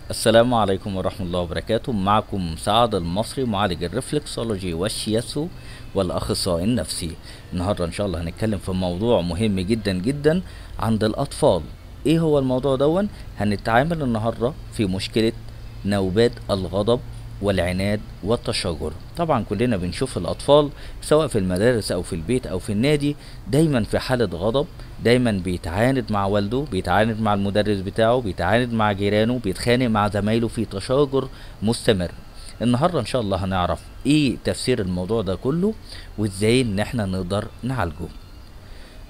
السلام عليكم ورحمة الله وبركاته. معكم سعد المصري، معالج الرفلكسولوجي والشياتسو والأخصائي النفسي. النهاردة إن شاء الله هنتكلم في موضوع مهم جدا جدا عند الأطفال. إيه هو الموضوع دون؟ هنتعامل النهاردة في مشكلة نوبات الغضب والعناد والتشاجر. طبعا كلنا بنشوف الأطفال سواء في المدارس أو في البيت أو في النادي دايما في حالة غضب، دايما بيتعاند مع والده، بيتعاند مع المدرس بتاعه، بيتعاند مع جيرانه، بيتخانق مع زمايله، في تشاجر مستمر. النهاردة ان شاء الله هنعرف ايه تفسير الموضوع ده كله وازاي ان احنا نقدر نعالجه.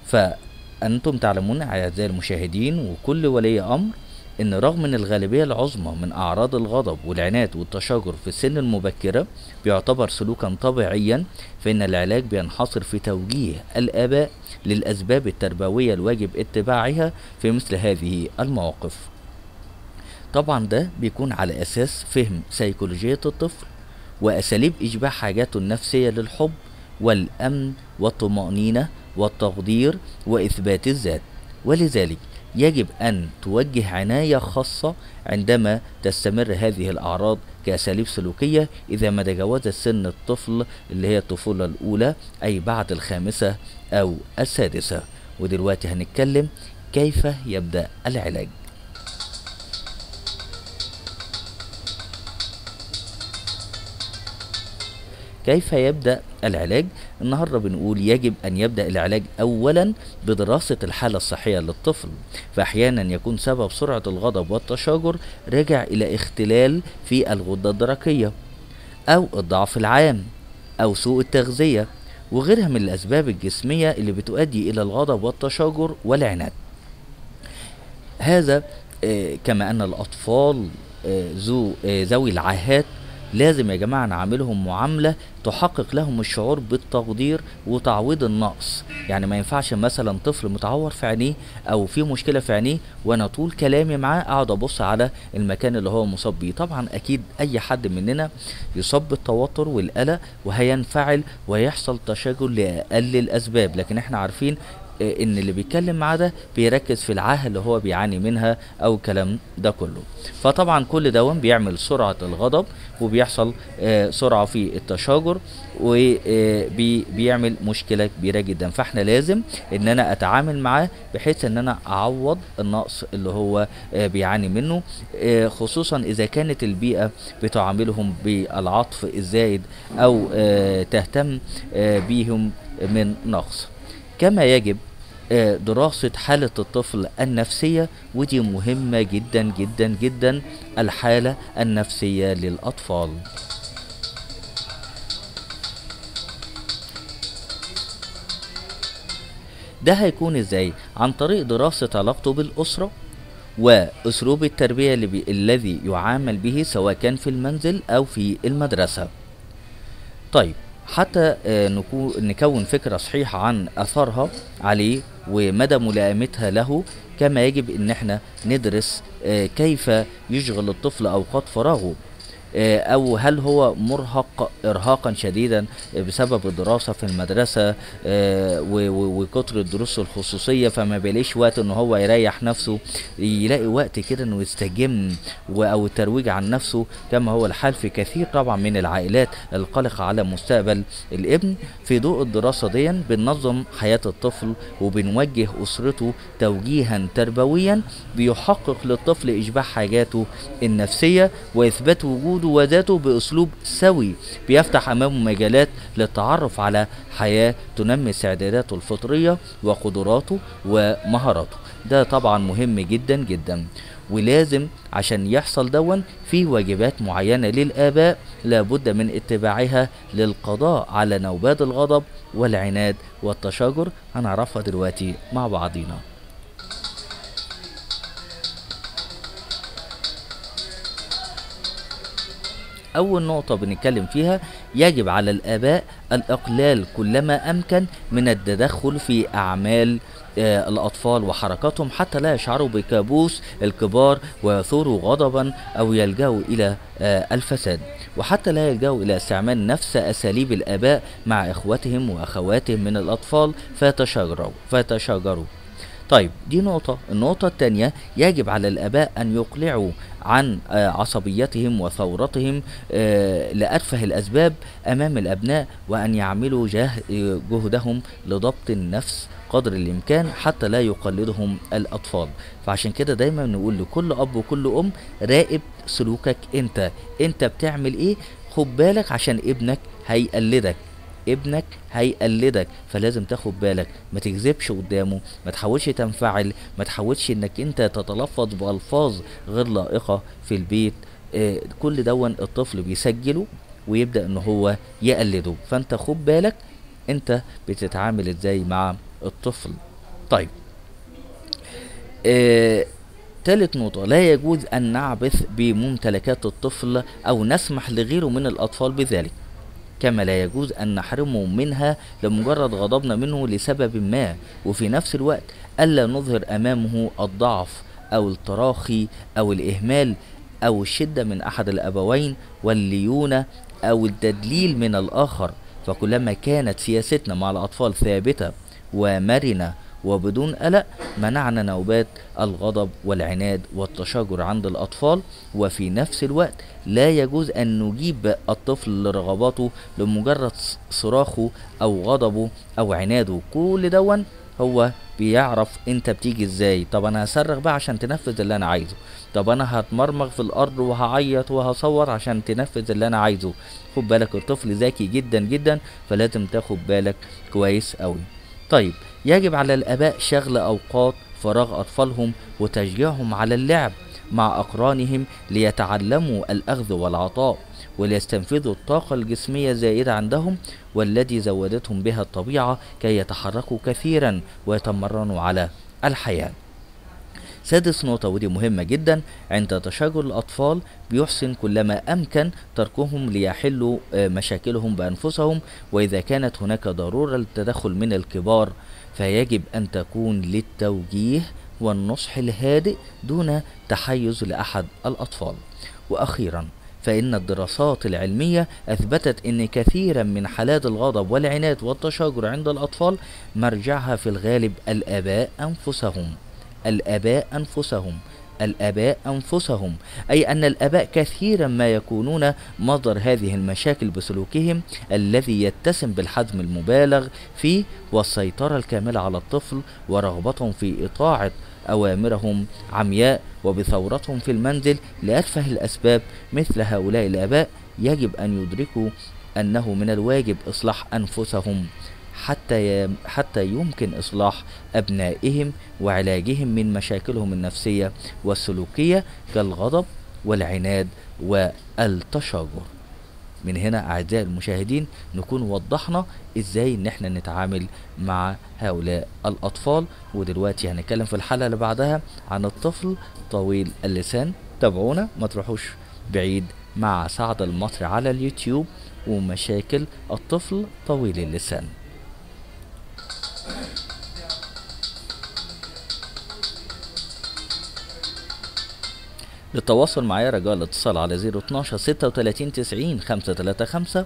فانتم تعلمون اعزائي المشاهدين وكل ولي امر ان رغم ان الغالبية العظمى من اعراض الغضب والعناد والتشاجر في السن المبكرة بيعتبر سلوكا طبيعيا، فان العلاج بينحصر في توجيه الاباء للاسباب التربوية الواجب اتباعها في مثل هذه المواقف. طبعا ده بيكون على اساس فهم سيكولوجية الطفل واساليب اشباع حاجاته النفسية للحب والامن والطمأنينة والتقدير واثبات الذات. ولذلك يجب أن توجه عناية خاصة عندما تستمر هذه الأعراض كأساليب سلوكية إذا ما تجاوز سن الطفل اللي هي الطفولة الأولى، أي بعد الخامسة أو السادسة. ودلوقتي هنتكلم كيف يبدأ العلاج. كيف يبدأ العلاج؟ النهاردة بنقول يجب أن يبدأ العلاج أولا بدراسة الحالة الصحية للطفل، فأحيانا يكون سبب سرعة الغضب والتشاجر راجع إلى اختلال في الغدة الدرقية أو الضعف العام أو سوء التغذية وغيرها من الأسباب الجسمية اللي بتؤدي إلى الغضب والتشاجر والعناد. هذا كما أن الأطفال ذوي العاهات لازم يا جماعة نعاملهم معاملة تحقق لهم الشعور بالتقدير وتعويض النقص. يعني ما ينفعش مثلا طفل متعور في عينيه او في مشكلة في عينيه وانا طول كلامي معاه اقعد ابص على المكان اللي هو مصاب بيه. طبعا اكيد اي حد مننا يصاب بالتوتر والقلق وهينفعل ويحصل تشاجر لاقل الاسباب، لكن احنا عارفين ان اللي بيتكلم معاه ده بيركز في العاهه اللي هو بيعاني منها او الكلام ده كله. فطبعا كل ده بيعمل سرعه الغضب وبيحصل سرعه في التشاجر وبيعمل مشكله كبيره جدا. فاحنا لازم ان انا اتعامل معاه بحيث ان انا اعوض النقص اللي هو بيعاني منه، خصوصا اذا كانت البيئه بتعاملهم بالعطف الزايد او تهتم بيهم من نقص. كما يجب دراسة حالة الطفل النفسية، ودي مهمة جدا جدا جدا، الحالة النفسية للأطفال. ده هيكون ازاي؟ عن طريق دراسة علاقته بالأسرة وأسلوب التربية الذي يعامل به سواء كان في المنزل أو في المدرسة. طيب حتى نكون فكرة صحيحة عن أثرها عليه ومدى ملائمتها له، كما يجب ان احنا ندرس كيف يشغل الطفل اوقات فراغه، او هل هو مرهق ارهاقا شديدا بسبب الدراسة في المدرسة وكتر الدروس الخصوصية، فما بيلاقيش وقت ان هو يريح نفسه، يلاقي وقت كده انه يستجم او الترويج عن نفسه، كما هو الحال في كثير طبعا من العائلات القلقة على مستقبل الابن. في ضوء الدراسة دي بننظم حياة الطفل وبنوجه اسرته توجيها تربويا بيحقق للطفل اشباع حاجاته النفسية واثبات وجوده وذاته باسلوب سوي بيفتح امامه مجالات للتعرف على حياة تنمي استعداداته الفطرية وقدراته ومهاراته. ده طبعا مهم جدا جدا، ولازم عشان يحصل دون في واجبات معينة للآباء لابد من اتباعها للقضاء على نوبات الغضب والعناد والتشاجر. هنعرفها دلوقتي مع بعضينا. أول نقطة بنتكلم فيها، يجب على الآباء الإقلال كلما أمكن من التدخل في أعمال الأطفال وحركاتهم حتى لا يشعروا بكابوس الكبار ويثوروا غضبا أو يلجأوا إلى الفساد، وحتى لا يلجأوا إلى استعمال نفس أساليب الآباء مع إخوتهم وأخواتهم من الأطفال فيتشاجروا. طيب دي نقطة. النقطة التانية، يجب على الآباء أن يقلعوا عن عصبيتهم وثورتهم لأتفه الأسباب أمام الأبناء، وأن يعملوا جهدهم لضبط النفس قدر الإمكان حتى لا يقلدهم الأطفال. فعشان كده دايما نقول لكل أب وكل أم، راقب سلوكك انت بتعمل ايه، خد بالك عشان ابنك هيقلدك، فلازم تاخد بالك، ما تكذبش قدامه، ما تحاولش تنفعل، ما تحاولش انك انت تتلفظ بألفاظ غير لائقة في البيت. كل دون الطفل بيسجله ويبدأ ان هو يقلده، فانت خد بالك انت بتتعامل ازاي مع الطفل. طيب تالت نقطة، لا يجوز أن نعبث بممتلكات الطفل أو نسمح لغيره من الأطفال بذلك، كما لا يجوز أن نحرمه منها لمجرد غضبنا منه لسبب ما، وفي نفس الوقت ألا نظهر أمامه الضعف أو التراخي أو الإهمال أو الشدة من أحد الأبوين والليونة أو التدليل من الآخر. فكلما كانت سياستنا مع الأطفال ثابتة ومرنة وبدون قلق، منعنا نوبات الغضب والعناد والتشاجر عند الأطفال. وفي نفس الوقت لا يجوز أن نجيب الطفل لرغباته لمجرد صراخه أو غضبه أو عناده. كل دون هو بيعرف انت بتيجي ازاي. طب انا هصرخ بقى عشان تنفذ اللي انا عايزه، طب انا هتمرمغ في الارض وهعيط وهصور عشان تنفذ اللي انا عايزه. خد بالك الطفل ذكي جدا جدا، فلازم تاخد بالك كويس قوي. طيب يجب على الآباء شغل أوقات فراغ أطفالهم وتشجيعهم على اللعب مع أقرانهم ليتعلموا الأخذ والعطاء، وليستنفذوا الطاقة الجسمية الزائدة عندهم والتي زودتهم بها الطبيعة كي يتحركوا كثيرا ويتمرنوا على الحياة. سادس نقطة ودي مهمة جدا، عند تشاجر الأطفال بيحسن كلما أمكن تركهم ليحلوا مشاكلهم بأنفسهم، وإذا كانت هناك ضرورة للتدخل من الكبار فيجب أن تكون للتوجيه والنصح الهادئ دون تحيز لأحد الأطفال. وأخيرا، فإن الدراسات العلمية أثبتت أن كثيرا من حالات الغضب والعناد والتشاجر عند الأطفال مرجعها في الغالب الآباء أنفسهم، أي أن الآباء كثيرا ما يكونون مصدر هذه المشاكل بسلوكهم الذي يتسم بالحزم المبالغ فيه والسيطرة الكاملة على الطفل ورغبتهم في إطاعة أوامرهم عمياء وبثورتهم في المنزل لأتفه الأسباب. مثل هؤلاء الآباء يجب أن يدركوا أنه من الواجب إصلاح أنفسهم حتى يمكن إصلاح أبنائهم وعلاجهم من مشاكلهم النفسية والسلوكية كالغضب والعناد والتشاجر. من هنا أعزائي المشاهدين نكون وضحنا إزاي إن احنا نتعامل مع هؤلاء الأطفال. ودلوقتي هنتكلم في الحلقة اللي بعدها عن الطفل طويل اللسان. تابعونا، ما تروحوش بعيد، مع سعد المصري على اليوتيوب ومشاكل الطفل طويل اللسان. للتواصل معايا رجاء الاتصال على 012 36 90 535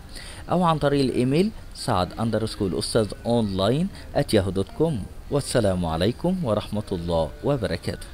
أو عن طريق الإيميل سعد_الأستاذ online @yahoo.com. والسلام عليكم ورحمة الله وبركاته.